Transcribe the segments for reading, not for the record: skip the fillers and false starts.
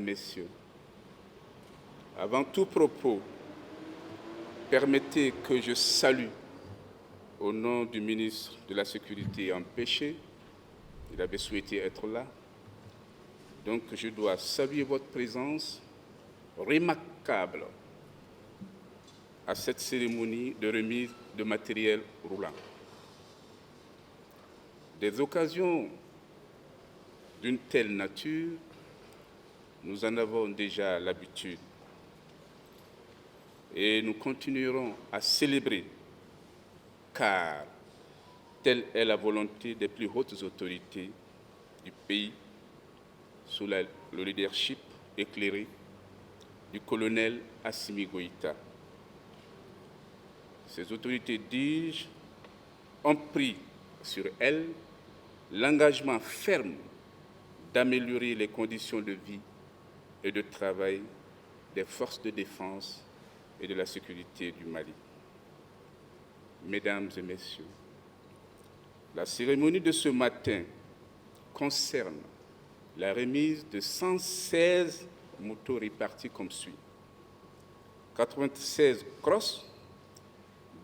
messieurs, avant tout propos, permettez que je salue au nom du ministre de la Sécurité empêché. Il avait souhaité être là. Donc je dois saluer votre présence remarquable à cette cérémonie de remise de matériel roulant. Des occasions d'une telle nature, nous en avons déjà l'habitude et nous continuerons à célébrer car telle est la volonté des plus hautes autorités du pays sous le leadership éclairé du colonel Assimi Goïta. Ces autorités, dis-je, ont pris sur elles l'engagement ferme d'améliorer les conditions de vie et de travail des forces de défense et de la sécurité du Mali. Mesdames et messieurs, la cérémonie de ce matin concerne la remise de 116 motos réparties comme suit. 96 cross,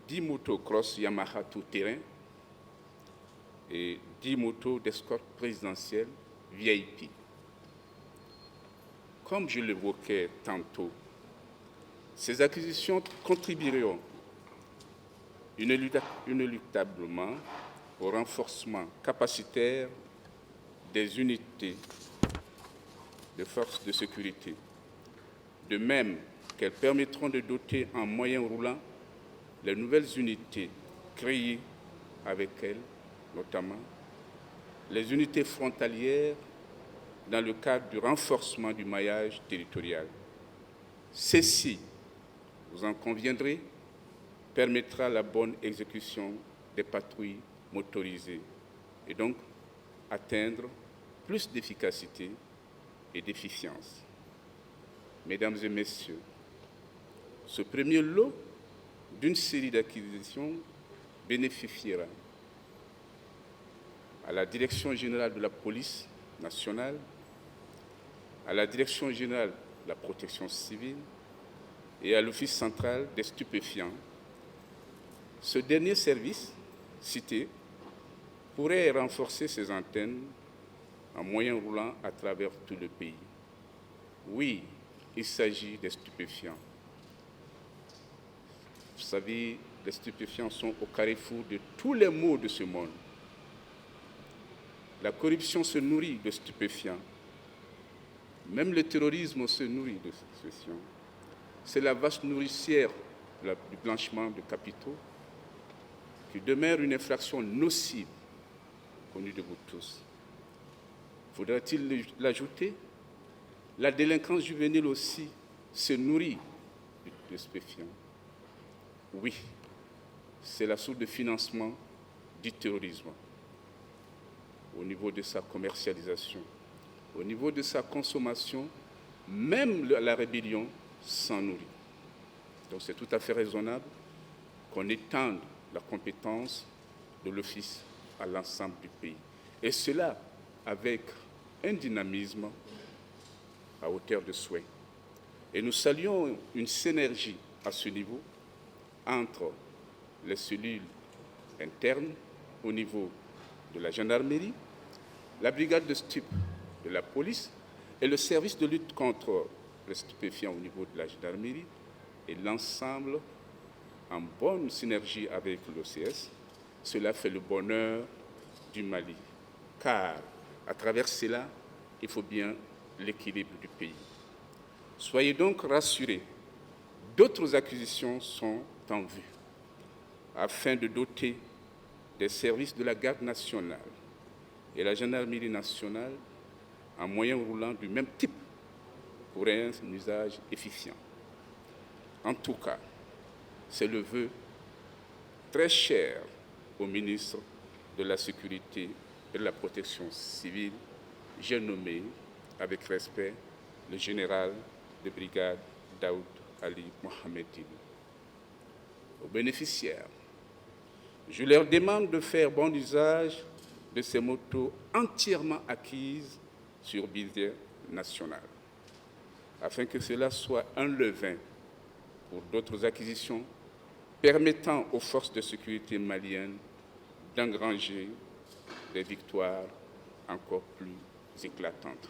10 motos cross Yamaha tout-terrain et 10 motos d'escorte présidentielle VIP. Comme je l'évoquais tantôt, ces acquisitions contribueront inéluctablement au renforcement capacitaire des unités de forces de sécurité, de même qu'elles permettront de doter en moyens roulants les nouvelles unités créées avec elles, notamment les unités frontalières dans le cadre du renforcement du maillage territorial. Ceci, vous en conviendrez, permettra la bonne exécution des patrouilles motorisées et donc atteindre plus d'efficacité et d'efficience. Mesdames et messieurs, ce premier lot d'une série d'acquisitions bénéficiera à la Direction générale de la police nationale, à la Direction générale de la protection civile et à l'Office central des stupéfiants. Ce dernier service, cité, pourrait renforcer ses antennes en moyens roulants à travers tout le pays. Oui, il s'agit des stupéfiants. Vous savez, les stupéfiants sont au carrefour de tous les maux de ce monde. La corruption se nourrit de stupéfiants. Même le terrorisme se nourrit de stupéfiants. C'est la vaste nourricière du blanchiment de capitaux qui demeure une infraction nocive connue de vous tous. Faudra-t-il l'ajouter? La délinquance juvénile aussi se nourrit de stupéfiants. Oui, c'est la source de financement du terrorisme. Au niveau de sa commercialisation, au niveau de sa consommation, même la rébellion s'en nourrit. Donc c'est tout à fait raisonnable qu'on étende la compétence de l'Office à l'ensemble du pays. Et cela avec un dynamisme à hauteur de souhait. Et nous saluons une synergie à ce niveau entre les cellules internes au niveau de la gendarmerie, la brigade de stup de la police et le service de lutte contre les stupéfiants au niveau de la gendarmerie et l'ensemble en bonne synergie avec l'OCS. Cela fait le bonheur du Mali, car à travers cela, il faut bien l'équilibre du pays. Soyez donc rassurés, d'autres acquisitions sont en vue afin de doter des services de la garde nationale et la gendarmerie nationale en moyens roulants du même type pour un usage efficient. En tout cas, c'est le vœu très cher au ministre de la Sécurité et de la Protection civile. J'ai nommé avec respect le général de brigade Daoud Ali Mohamedine. Aux bénéficiaires, je leur demande de faire bon usage de ces motos entièrement acquises sur budget national. afin que cela soit un levain pour d'autres acquisitions permettant aux forces de sécurité maliennes d'engranger des victoires encore plus éclatantes.